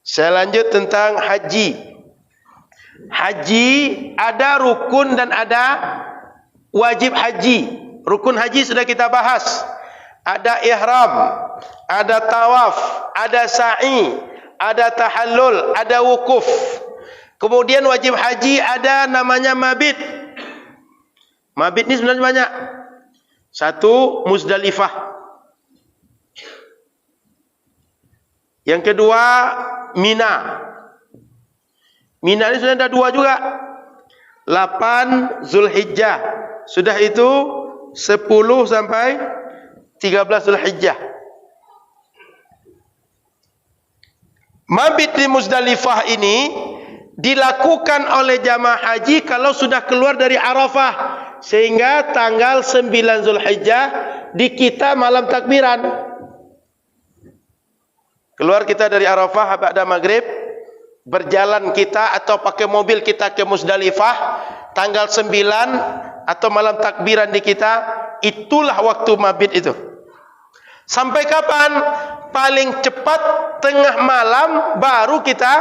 Saya lanjut tentang haji. Haji ada rukun dan ada wajib haji. Rukun haji sudah kita bahas. Ada ihram, ada tawaf, ada sa'i, ada tahallul, ada wukuf. Kemudian wajib haji ada namanya mabit. Mabit ni sebenarnya banyak. Satu, Muzdalifah. Yang kedua, Mina. Mina ni sudah ada dua juga. 8 Zulhijjah. Sudah itu 10 sampai 13 Zulhijjah. Mabit di Muzdalifah ini dilakukan oleh jamaah haji kalau sudah keluar dari Arafah. Sehingga tanggal 9 Zulhijjah di kita malam takbiran. Keluar kita dari Arafah pada maghrib, berjalan kita atau pakai mobil kita ke Muzdalifah, tanggal 9 atau malam takbiran di kita, itulah waktu mabit itu. Sampai kapan? Paling cepat tengah malam baru kita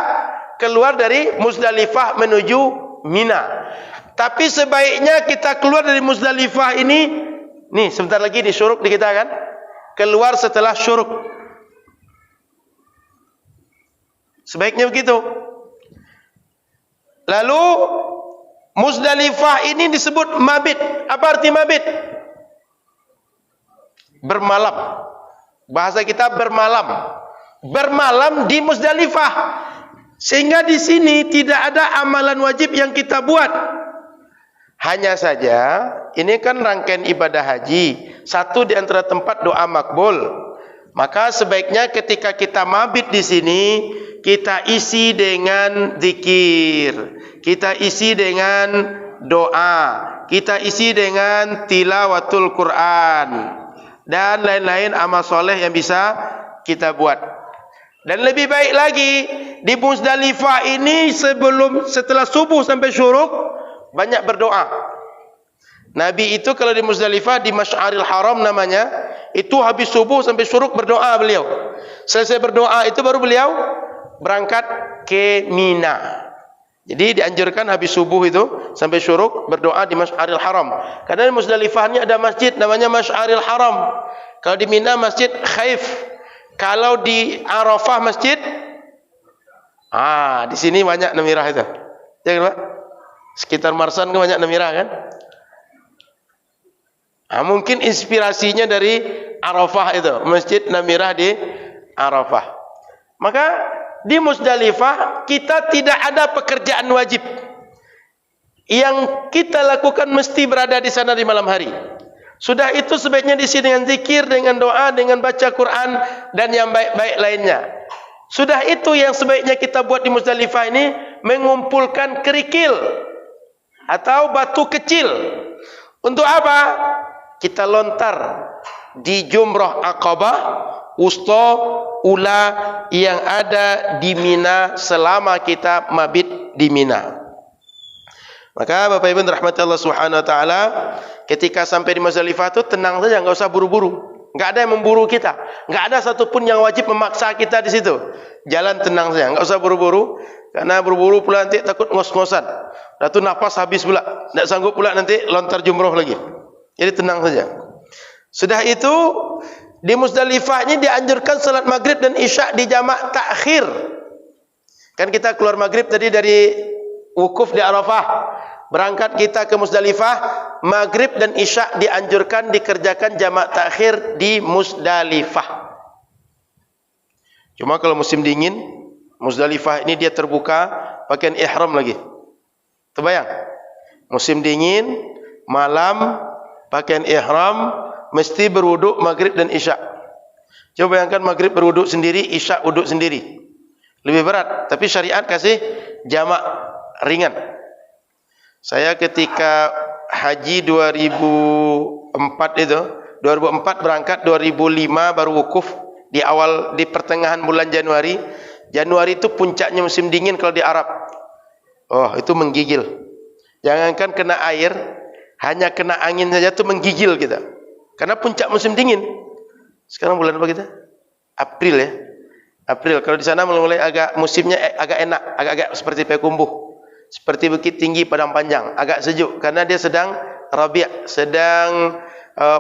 keluar dari Muzdalifah menuju Mina. Tapi sebaiknya kita keluar dari Muzdalifah ini, nih sebentar lagi di syuruk di kita kan, keluar setelah syuruk. Sebaiknya begitu. Lalu Muzdalifah ini disebut mabit. Apa arti mabit? Bermalam. Bahasa kita bermalam. Bermalam di Muzdalifah. Sehingga di sini tidak ada amalan wajib yang kita buat. Hanya saja ini kan rangkaian ibadah haji. Satu di antara tempat doa makbul. Maka sebaiknya ketika kita mabit di sini, kita isi dengan zikir, kita isi dengan doa, kita isi dengan tilawatul Quran dan lain-lain amal soleh yang bisa kita buat. Dan lebih baik lagi di Muzdalifah ini setelah subuh sampai syuruk banyak berdoa. Nabi itu kalau di Muzdalifah di Masy'aril Haram namanya, itu habis subuh sampai syuruk berdoa beliau. Selesai berdoa itu baru beliau berangkat ke Mina. Jadi dianjurkan habis subuh itu sampai syuruk berdoa di Masy'aril Haram. Karena di Muzdalifah ini ada masjid namanya Masy'aril Haram. Kalau di Mina masjid Khaif. Kalau di Arafah masjid di sini banyak namirah itu. Ya kan, Pak? Sekitar Marsan kan banyak namirah kan? Mungkin inspirasinya dari Arafah itu, masjid namirah di Arafah. Maka di Muzdalifah kita tidak ada pekerjaan wajib. Yang kita lakukan mesti berada di sana di malam hari. Sudah itu sebaiknya diisi dengan zikir, dengan doa, dengan baca Quran dan yang baik-baik lainnya. Sudah itu yang sebaiknya kita buat di Muzdalifah ini, mengumpulkan kerikil atau batu kecil. Untuk apa? Kita lontar di Jumrah Aqabah Wusta Ula yang ada di Mina selama kita mabit di Mina. Maka Bapak Ibu rahmati Allah Subhanahu wa taala, ketika sampai di Muzdalifah itu tenang saja, enggak usah buru-buru. Enggak ada yang memburu kita. Enggak ada satupun yang wajib memaksa kita di situ. Jalan tenang saja, enggak usah buru-buru. Karena buru-buru pula nanti takut ngos-ngosan. Dah tu nafas habis pula. Enggak sanggup pula nanti lontar jumroh lagi. Jadi tenang saja. Sudah itu di Muzdalifah ini dianjurkan salat maghrib dan isya di jamak takhir. Kan kita keluar maghrib tadi dari wukuf di Arafah. Berangkat kita ke Muzdalifah, maghrib dan isya dianjurkan dikerjakan jamak takhir di Muzdalifah. Cuma kalau musim dingin, Muzdalifah ini dia terbuka pakaian ihram lagi. Terbayang? Musim dingin, malam pakaian ihram, mesti berwuduk maghrib dan isya. Coba bayangkan maghrib berwuduk sendiri, isya wuduk sendiri. Lebih berat, tapi syariat kasih jamak ringan. Saya ketika haji 2004 itu, 2004 berangkat, 2005 baru wukuf di pertengahan bulan Januari. Januari itu puncaknya musim dingin kalau di Arab. Oh, itu menggigil. Jangankan kena air, hanya kena angin saja itu menggigil kita. Karena puncak musim dingin. Sekarang bulan apa kita? April ya. April. Kalau di sana mulai agak musimnya agak enak, agak-agak seperti Payakumbuh, seperti Bukit Tinggi, Padang Panjang, agak sejuk karena dia sedang Rabi', sedang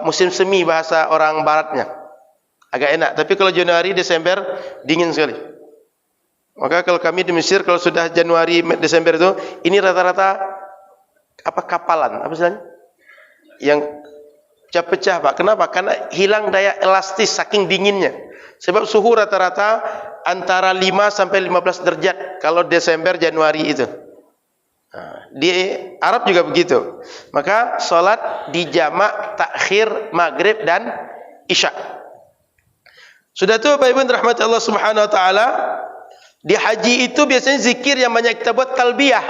musim semi bahasa orang baratnya. Agak enak. Tapi kalau Januari, Desember dingin sekali. Maka kalau kami di Mesir kalau sudah Januari, Desember itu, ini rata-rata apa kapalan, apa istilahnya? Yang pecah-pecah, Pak. Kenapa? Karena hilang daya elastis saking dinginnya. Sebab suhu rata-rata antara 5 sampai 15 derajat kalau Desember Januari itu. Di Arab juga begitu. Maka salat dijamak takhir maghrib dan isya. Sudah tu Bapak Ibu rahmat Allah Subhanahu wa taala, di haji itu biasanya zikir yang banyak kita buat talbiyah.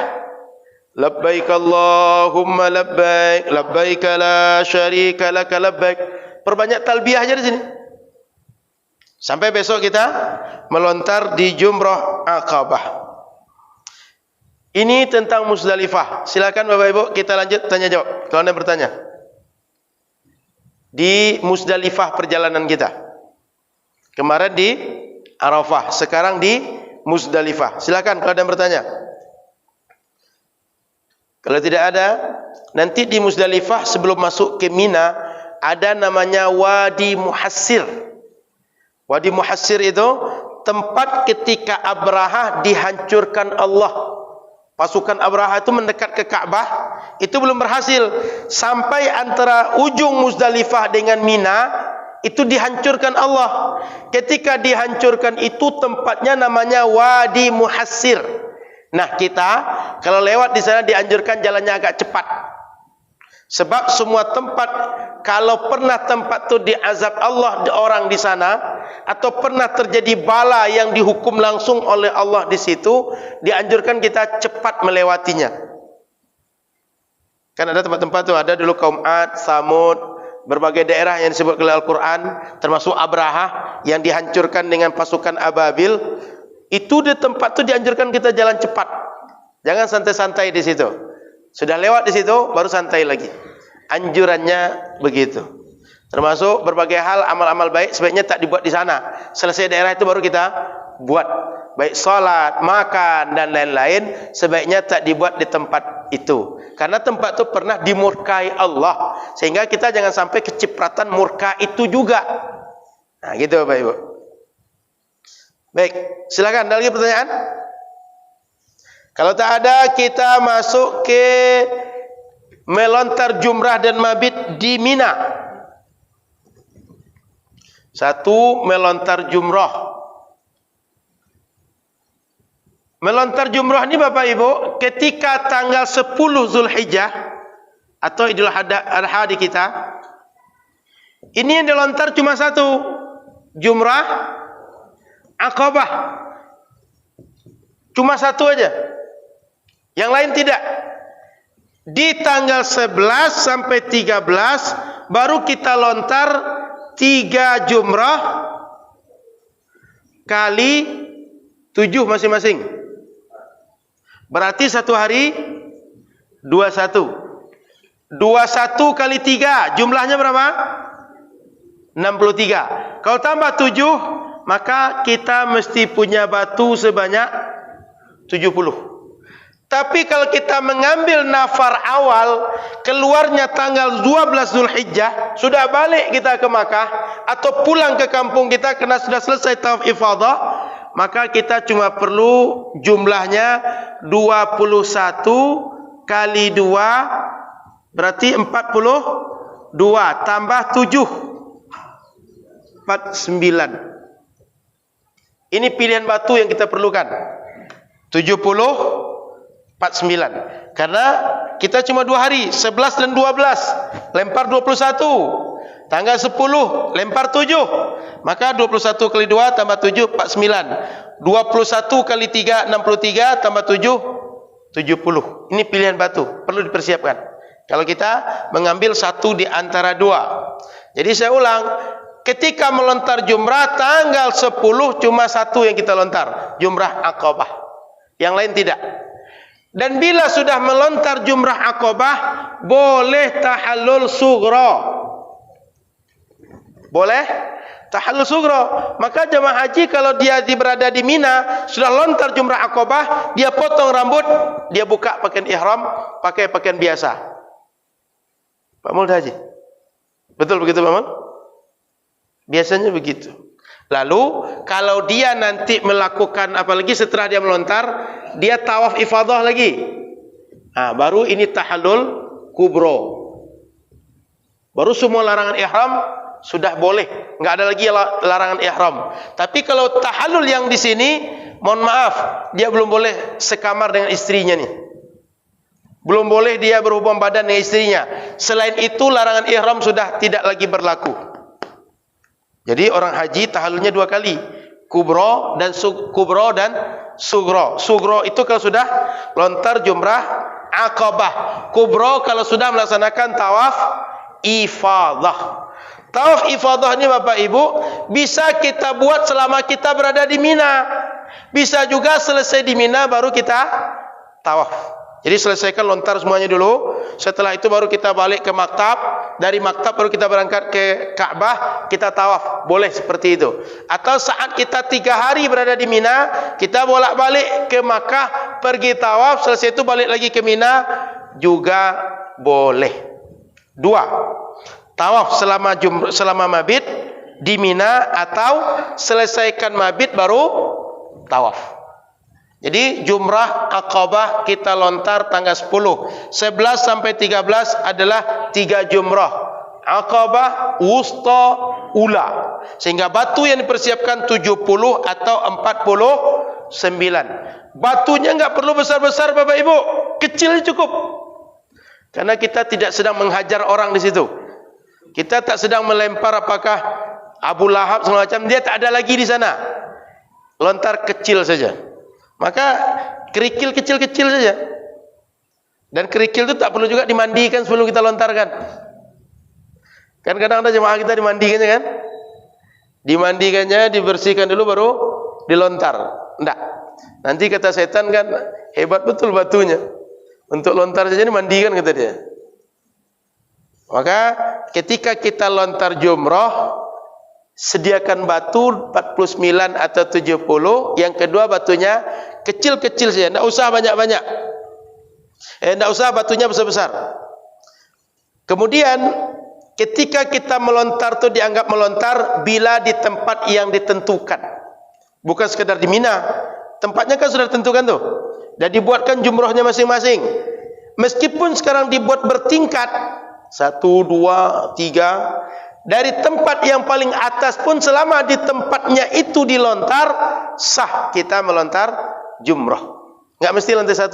Labbaik Allahumma labbaik, labbaik la syarika lak labbaik. Perbanyak talbiyah aja di sini. Sampai besok kita melontar di Jumrah Aqabah. Ini tentang Muzdalifah. Silakan Bapak Ibu kita lanjut tanya jawab. Kalau Anda bertanya. Di Muzdalifah perjalanan kita. Kemarin di Arafah, sekarang di Muzdalifah. Silakan kalau Anda bertanya. Kalau tidak ada, nanti di Muzdalifah sebelum masuk ke Mina ada namanya Wadi Muhassir. Wadi Muhassir itu tempat ketika Abrahah dihancurkan Allah. Pasukan Abrahah itu mendekat ke Ka'bah, itu belum berhasil. Sampai antara ujung Muzdalifah dengan Mina, itu dihancurkan Allah. Ketika dihancurkan itu tempatnya namanya Wadi Muhassir. Nah kita kalau lewat di sana dianjurkan jalannya agak cepat. Sebab semua tempat, kalau pernah tempat itu diazab Allah orang di sana, atau pernah terjadi bala yang dihukum langsung oleh Allah di situ, dianjurkan kita cepat melewatinya. Kan ada tempat-tempat itu, ada dulu kaum Ad, Samud, berbagai daerah yang disebut oleh Al-Quran, termasuk Abrahah yang dihancurkan dengan pasukan Ababil. Itu di tempat itu dianjurkan kita jalan cepat. Jangan santai-santai di situ. Sudah lewat di situ, baru santai lagi. Anjurannya begitu. Termasuk berbagai hal amal-amal baik sebaiknya tak dibuat di sana. Selesai daerah itu baru kita buat. Baik salat, makan dan lain-lain sebaiknya tak dibuat di tempat itu. Karena tempat itu pernah dimurkai Allah. Sehingga kita jangan sampai kecipratan murka itu juga. Nah, gitu Bapak Ibu. Baik, silakan. Ada lagi pertanyaan? Kalau tak ada, kita masuk ke melontar jumrah dan mabit di Mina. Satu, melontar jumrah. Melontar jumrah ini Bapak Ibu, ketika tanggal 10 Zulhijjah atau Idul Adha di kita, ini yang dilontar cuma satu, jumrah Aqabah. Cuma satu aja. Yang lain tidak. Di tanggal 11 sampai 13 baru kita lontar 3 jumrah kali 7 masing-masing. Berarti satu hari 21. 21 kali 3 jumlahnya berapa? 63. Kalau tambah 7 maka kita mesti punya batu sebanyak 70. Tapi kalau kita mengambil nafar awal, keluarnya tanggal 12 Zulhijjah, sudah balik kita ke Makkah atau pulang ke kampung kita karena sudah selesai tawaf ifadah, maka kita cuma perlu jumlahnya 21 kali 2 berarti 42 tambah 7 49. Ini pilihan batu yang kita perlukan. 70 49. Karena kita cuma 2 hari, 11 dan 12. Lempar 21. Tanggal 10 lempar 7. Maka 21 kali 2 tambah 7 49. 21 kali 3 63 tambah 7 70. Ini pilihan batu, perlu dipersiapkan. Kalau kita mengambil satu di antara dua. Jadi saya ulang, ketika melontar jumrah tanggal 10 cuma satu yang kita lontar, jumrah Aqabah. Yang lain tidak. Dan bila sudah melontar jumrah Aqabah, boleh tahallul sughra. Boleh tahallul sugro. Maka jemaah haji kalau dia berada di Mina, sudah lontar jumrah Aqabah, dia potong rambut, dia buka pakaian ihram, pakai pakaian biasa. Pak Mul haji. Betul begitu Pak Mul? Biasanya begitu. Lalu kalau dia nanti melakukan, apalagi setelah dia melontar, dia tawaf ifadah lagi. Nah, baru ini tahallul kubro. Baru semua larangan ihram sudah boleh, enggak ada lagi larangan ihram. Tapi kalau tahallul yang di sini, mohon maaf, dia belum boleh sekamar dengan istrinya nih. Belum boleh dia berhubungan badan dengan istrinya. Selain itu larangan ihram sudah tidak lagi berlaku. Jadi orang haji tahallulnya 2 kali, kubro dan sugro. Sugro itu kalau sudah lontar jumrah Aqabah. Kubro kalau sudah melaksanakan tawaf ifadah. Tawaf ifadah ini Bapak Ibu bisa kita buat selama kita berada di Mina. Bisa juga selesai di Mina baru kita tawaf. Jadi selesaikan lontar semuanya dulu. Setelah itu baru kita balik ke maktab. Dari maktab baru kita berangkat ke Ka'bah, kita tawaf. Boleh seperti itu. Atau saat kita 3 hari berada di Mina, kita bolak-balik ke Makkah, pergi tawaf, selesai itu balik lagi ke Mina, juga boleh. 2. Tawaf selama mabit di Mina, atau selesaikan mabit baru tawaf. Jadi jumrah Aqabah kita lontar tanggal 10. 11 sampai 13 adalah 3 jumrah. Aqabah, Wusta, Ula. Sehingga batu yang dipersiapkan 70 atau 49. Batunya enggak perlu besar-besar Bapak Ibu. Kecil cukup. Karena kita tidak sedang menghajar orang di situ. Kita tak sedang melempar apakah Abu Lahab segala macam. Dia tak ada lagi di sana. Lontar kecil saja. Maka kerikil kecil-kecil saja. Dan kerikil itu tak perlu juga dimandikan sebelum kita lontarkan. Kan kadang ada jemaah kita dimandikannya kan? Dimandikannya, dibersihkan dulu baru dilontar. Enggak. Nanti kata setan kan, hebat betul batunya. Untuk lontar saja dimandikan kata dia. Maka ketika kita lontar jumrah, sediakan batu 49 atau 70. Yang kedua batunya kecil-kecil saja, tidak usah banyak-banyak. Tidak usah batunya besar-besar. Kemudian ketika kita melontar itu dianggap melontar bila di tempat yang ditentukan. Bukan sekedar di Mina. Tempatnya kan sudah ditentukan tuh. Dan dibuatkan jumrahnya masing-masing. Meskipun sekarang dibuat bertingkat, 1, 2, 3. Dari tempat yang paling atas pun selama di tempatnya itu dilontar, sah kita melontar jumrah. Enggak mesti lantai 1.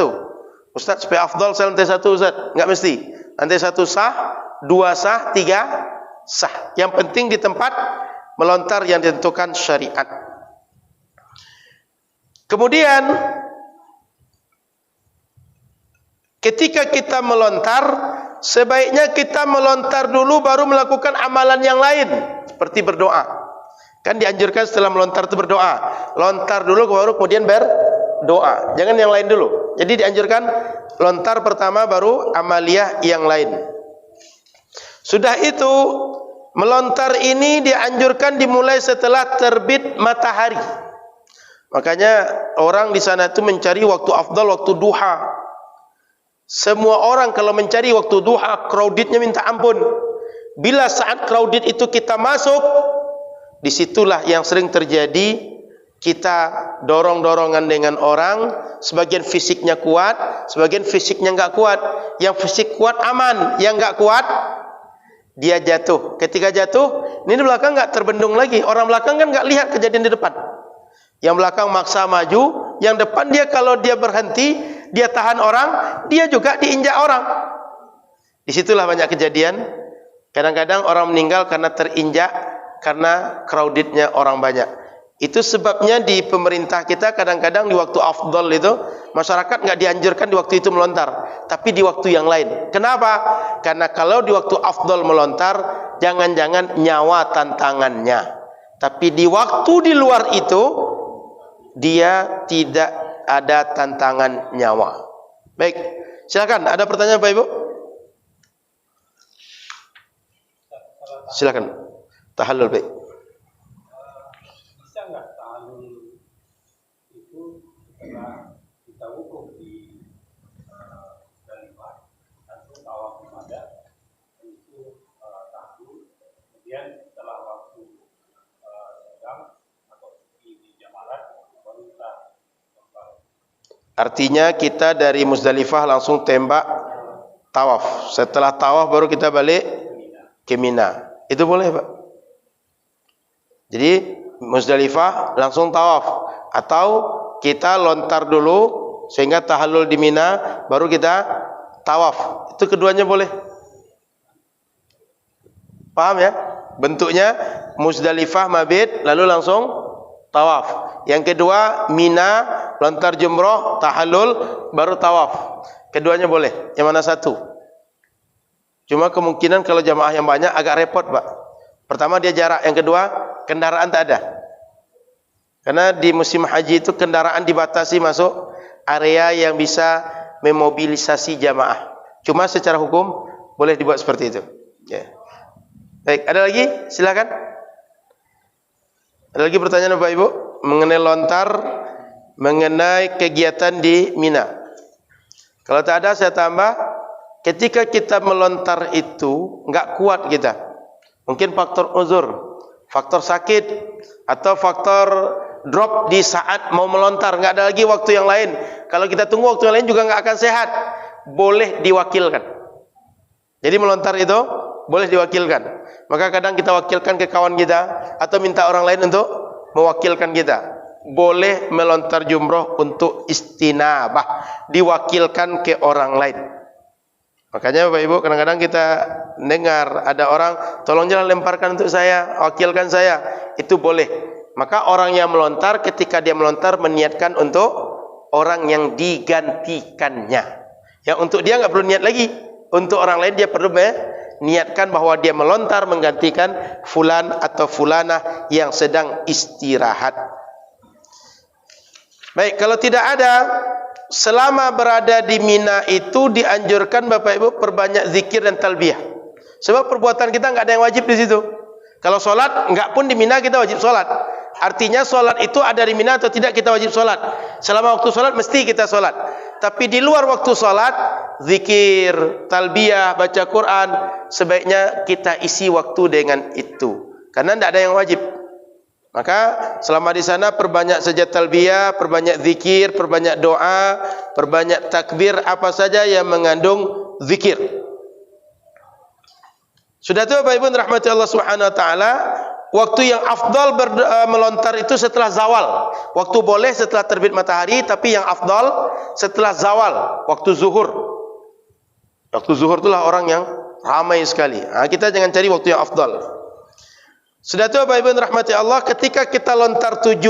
Ustaz, supaya afdal saya lantai 1 Ustaz. Enggak mesti. Lantai 1 sah, 2 sah, 3 sah. Yang penting di tempat melontar yang ditentukan syariat. Kemudian ketika kita melontar, sebaiknya kita melontar dulu baru melakukan amalan yang lain, seperti berdoa. Kan dianjurkan setelah melontar itu berdoa. Lontar dulu baru kemudian berdoa. Jangan yang lain dulu. Jadi dianjurkan lontar pertama baru amaliyah yang lain. Sudah itu melontar ini dianjurkan dimulai setelah terbit matahari. Makanya orang di sana itu mencari waktu afdal, waktu duha. Semua orang kalau mencari waktu duha, crowdednya minta ampun. Bila saat crowded itu kita masuk, disitulah yang sering terjadi, kita dorong-dorongan dengan orang, sebagian fisiknya kuat, sebagian fisiknya enggak kuat. Yang fisik kuat aman, yang enggak kuat, dia jatuh. Ketika jatuh, ini di belakang enggak terbendung lagi. Orang belakang kan enggak lihat kejadian di depan. Yang belakang maksa maju, yang depan dia kalau dia berhenti, dia tahan orang, dia juga diinjak orang. Disitulah banyak kejadian. Kadang-kadang orang meninggal karena terinjak, karena crowdednya orang banyak. Itu sebabnya di pemerintah kita kadang-kadang di waktu afdal itu, masyarakat enggak dianjurkan di waktu itu melontar, tapi di waktu yang lain. Kenapa? Karena kalau di waktu afdal melontar, jangan-jangan nyawa tantangannya. Tapi di waktu di luar itu, dia tidak ada tantangan nyawa. Baik, silakan. Ada pertanyaan Pak Ibu? Silakan. Tahallul baik. Artinya kita dari Muzdalifah langsung tembak tawaf. Setelah tawaf baru kita balik ke Mina. Itu boleh, Pak? Jadi Muzdalifah langsung tawaf, atau kita lontar dulu sehingga tahallul di Mina baru kita tawaf. Itu keduanya boleh. Paham ya? Bentuknya Muzdalifah mabit lalu langsung tawaf. Yang kedua Mina lontar jumroh, tahallul baru tawaf. Keduanya boleh. Yang mana satu? Cuma kemungkinan kalau jamaah yang banyak agak repot, Pak. Pertama dia jarak, yang kedua kendaraan tak ada. Karena di musim haji itu kendaraan dibatasi masuk area yang bisa memobilisasi jamaah. Cuma secara hukum boleh dibuat seperti itu. Ya. Baik, ada lagi? Silakan. Ada lagi pertanyaan Bapak Ibu mengenai lontar, mengenai kegiatan di Mina? Kalau tak ada saya tambah, ketika kita melontar itu enggak kuat kita. Mungkin faktor uzur, faktor sakit, atau faktor drop di saat mau melontar, enggak ada lagi waktu yang lain. Kalau kita tunggu waktu yang lain juga enggak akan sehat. Boleh diwakilkan. Jadi melontar itu boleh diwakilkan. Maka kadang kita wakilkan ke kawan kita atau minta orang lain untuk mewakilkan kita. Boleh melontar jumroh untuk istinabah, diwakilkan ke orang lain. Makanya Bapak Ibu kadang-kadang kita dengar ada orang, tolong jangan lemparkan untuk saya, wakilkan saya. Itu boleh. Maka orang yang melontar ketika dia melontar meniatkan untuk orang yang digantikannya. Yang untuk dia enggak perlu niat lagi. Untuk orang lain dia perlu niatkan bahwa dia melontar menggantikan fulan atau fulanah yang sedang istirahat. Baik, kalau tidak ada, selama berada di Mina itu dianjurkan Bapak Ibu perbanyak zikir dan talbiyah. Sebab perbuatan kita enggak ada yang wajib di situ. Kalau solat, enggak pun di Mina kita wajib solat. Artinya solat itu ada di Mina atau tidak kita wajib solat. Selama waktu solat mesti kita solat. Tapi di luar waktu solat, zikir, talbiyah, baca Quran, sebaiknya kita isi waktu dengan itu. Karena tidak ada yang wajib. Maka selama di sana perbanyak saja talbiyah, perbanyak zikir, perbanyak doa, perbanyak takbir, apa saja yang mengandung zikir. Sudah itu Bapak Ibu rahmati Allah Subhanahu wa taala, waktu yang afdal melontar itu setelah zawal. Waktu boleh setelah terbit matahari, tapi yang afdal setelah zawal, waktu zuhur. Waktu zuhur itulah orang yang ramai sekali. Kita jangan cari waktu yang afdal. Sudah itu Bapak Ibu rahmati Allah, ketika kita lontar 7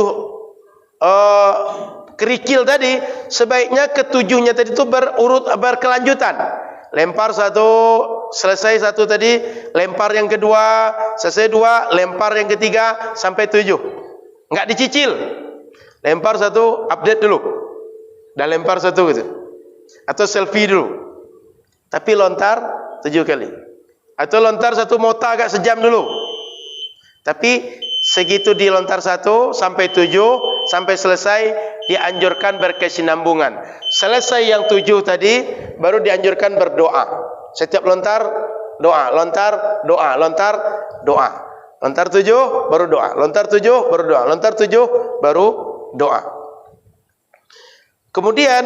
kerikil tadi, sebaiknya ketujuhnya tadi itu berkelanjutan. Lempar satu, selesai satu tadi, lempar yang kedua, selesai 2, lempar yang ketiga sampai 7. Enggak dicicil. Lempar satu, update dulu. Dan lempar satu gitu. Atau selfie dulu. Tapi lontar 7 kali. Atau lontar satu mota agak sejam dulu. Tapi segitu dilontar 1 sampai 7 sampai selesai dianjurkan berkesinambungan. Selesai yang 7 tadi baru dianjurkan berdoa. Setiap lontar doa, lontar doa, lontar doa. Lontar 7 baru doa, lontar 7 baru doa, lontar 7 baru doa. Kemudian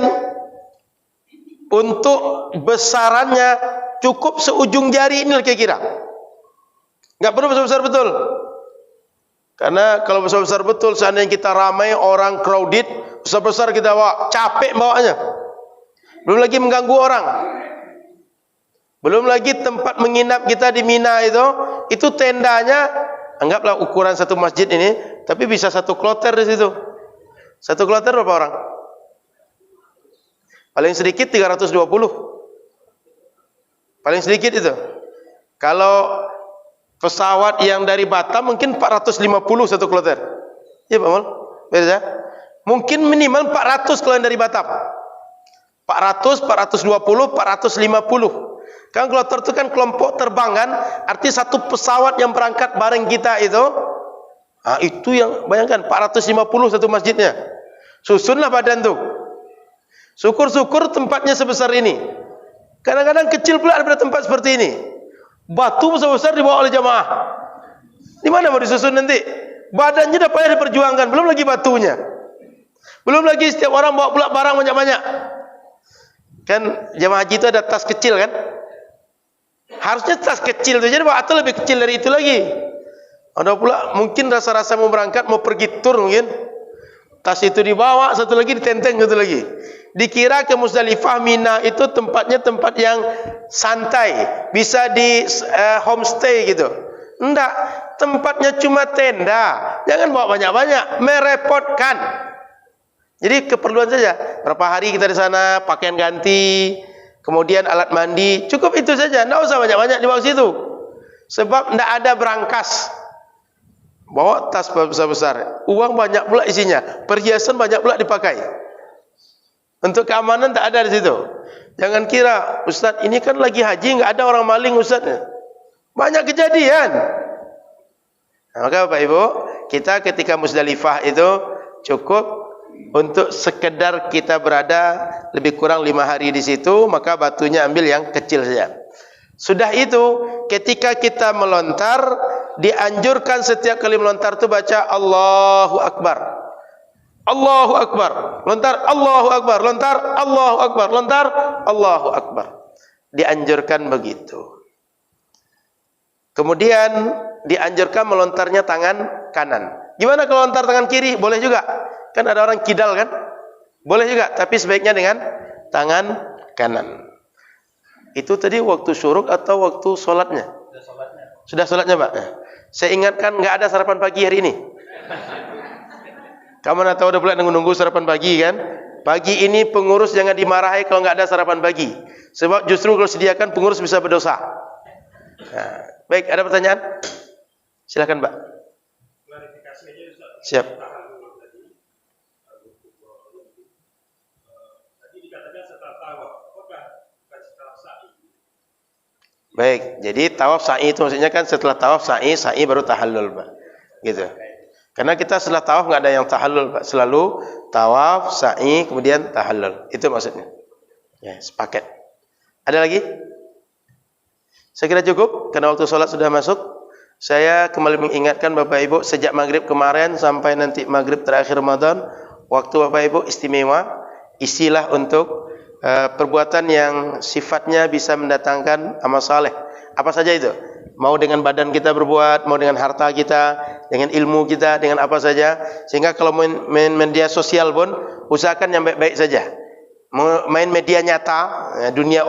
untuk besarannya cukup seujung jari ini kira-kira. Enggak perlu besar-besar betul. Karena kalau besar-besar betul, seandainya kita ramai, orang crowded, besar-besar kita bawa, capek bawanya. Belum lagi mengganggu orang. Belum lagi tempat menginap kita di Mina itu tendanya, anggaplah ukuran satu masjid ini, tapi bisa 1 kloter di situ. 1 kloter berapa orang? Paling sedikit 320. Paling sedikit itu. Kalau pesawat yang dari Batam mungkin 450 1 kloter. Ya Pak Mal? Beda. Mungkin minimal 400 kalau yang dari Batam. 400, 420, 450. Kan kloter itu kan kelompok terbang kan? Artinya satu pesawat yang berangkat bareng kita itu. Itu yang bayangkan 450 satu masjidnya. Susunlah badan tuh. Syukur-syukur tempatnya sebesar ini. Kadang-kadang kecil pula daripada tempat seperti ini. Batu besar-besar dibawa oleh jamaah. Di mana mau disusun nanti? Badannya dah payah diperjuangkan, belum lagi batunya. Belum lagi setiap orang bawa pula barang banyak-banyak. Kan jemaah haji itu ada tas kecil kan? Harusnya tas kecil itu jadi atau lebih kecil dari itu lagi. Ada pula mungkin rasa-rasa mau berangkat, mau pergi tur mungkin. Tas itu dibawa, satu lagi ditenteng, satu lagi. Dikira ke Musdalifah, Mina itu tempatnya tempat yang santai, bisa di homestay gitu. Enggak, tempatnya cuma tenda. Jangan bawa banyak-banyak, merepotkan. Jadi keperluan saja. Berapa hari kita di sana, pakaian ganti, kemudian alat mandi, cukup itu saja. Enggak usah banyak-banyak dibawa situ. Sebab enggak ada berangkas. Bawa tas besar-besar, uang banyak pula isinya, perhiasan banyak pula dipakai. Untuk keamanan tak ada di situ. Jangan kira, Ustaz ini kan lagi haji, enggak ada orang maling Ustaz. Banyak kejadian. Nah, maka Bapak Ibu, kita ketika Musdalifah itu cukup untuk sekedar kita berada lebih kurang 5 hari di situ, maka batunya ambil yang kecil saja. Sudah itu, ketika kita melontar, dianjurkan setiap kali melontar itu baca Allahu Akbar. Allahu Akbar. Lontar Allahu Akbar. Lontar Allahu Akbar. Lontar Allahu Akbar. Dianjurkan begitu. Kemudian dianjurkan melontarnya tangan kanan. Gimana kalau lontar tangan kiri? Boleh juga. Kan ada orang kidal kan? Boleh juga, tapi sebaiknya dengan tangan kanan. Itu tadi waktu syuruk atau waktu solatnya? Sudah solatnya Pak? Saya ingatkan nggak ada sarapan pagi hari ini. Kamu nak tahu udah pula nunggu sarapan pagi kan? Pagi ini pengurus jangan dimarahi kalau nggak ada sarapan pagi. Sebab justru kalau sediakan pengurus bisa berdosa. Nah, baik, ada pertanyaan? Silakan Pak. Siap. Baik, jadi tawaf sa'i itu maksudnya kan setelah tawaf sa'i baru tahallul Pak. Gitu. Karena kita setelah tawaf enggak ada yang tahallul Pak. Selalu tawaf, sa'i, kemudian tahallul. Itu maksudnya. Ya, sepaket. Ada lagi? Saya kira cukup karena waktu sholat sudah masuk. Saya kembali mengingatkan Bapak Ibu sejak maghrib kemarin sampai nanti maghrib terakhir Ramadan, waktu Bapak Ibu istimewa, isilah untuk perbuatan yang sifatnya bisa mendatangkan amal saleh. Apa saja itu? Mau dengan badan kita berbuat, mau dengan harta kita, dengan ilmu kita, dengan apa saja. Sehingga kalau main media sosial pun usahakan yang baik-baik saja. Main media nyata, dunia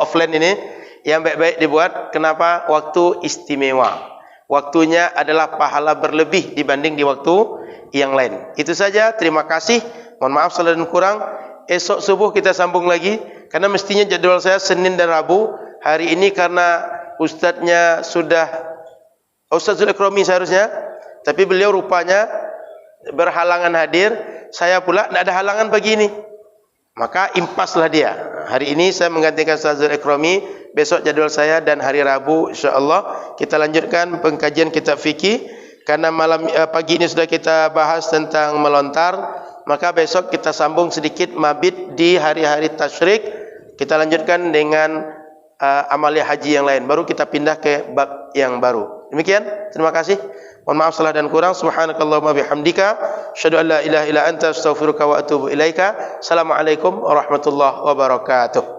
offline ini yang baik-baik dibuat. Kenapa? Waktu istimewa. Waktunya adalah pahala berlebih dibanding di waktu yang lain. Itu saja. Terima kasih. Mohon maaf salah dan kurang. Esok subuh kita sambung lagi. Karena mestinya jadwal saya Senin dan Rabu. Hari ini karena Ustadznya sudah Ustadzul Ikromi seharusnya, tapi beliau rupanya berhalangan hadir. Saya pula tidak ada halangan pagi ini, maka impaslah dia. Hari ini saya menggantikan Ustadzul Ikromi. Besok jadwal saya dan hari Rabu insyaAllah kita lanjutkan pengkajian kitab fikih. Karena pagi ini sudah kita bahas tentang melontar, maka besok kita sambung sedikit mabit di hari-hari tasyrik. Kita lanjutkan dengan amalia haji yang lain. Baru kita pindah ke bab yang baru. Demikian. Terima kasih. Mohon maaf salah dan kurang. Subhanakallahumma bihamdika asyhadu an la ilaha illa anta astaghfiruka wa atubu ilaika. Assalamualaikum warahmatullahi wabarakatuh.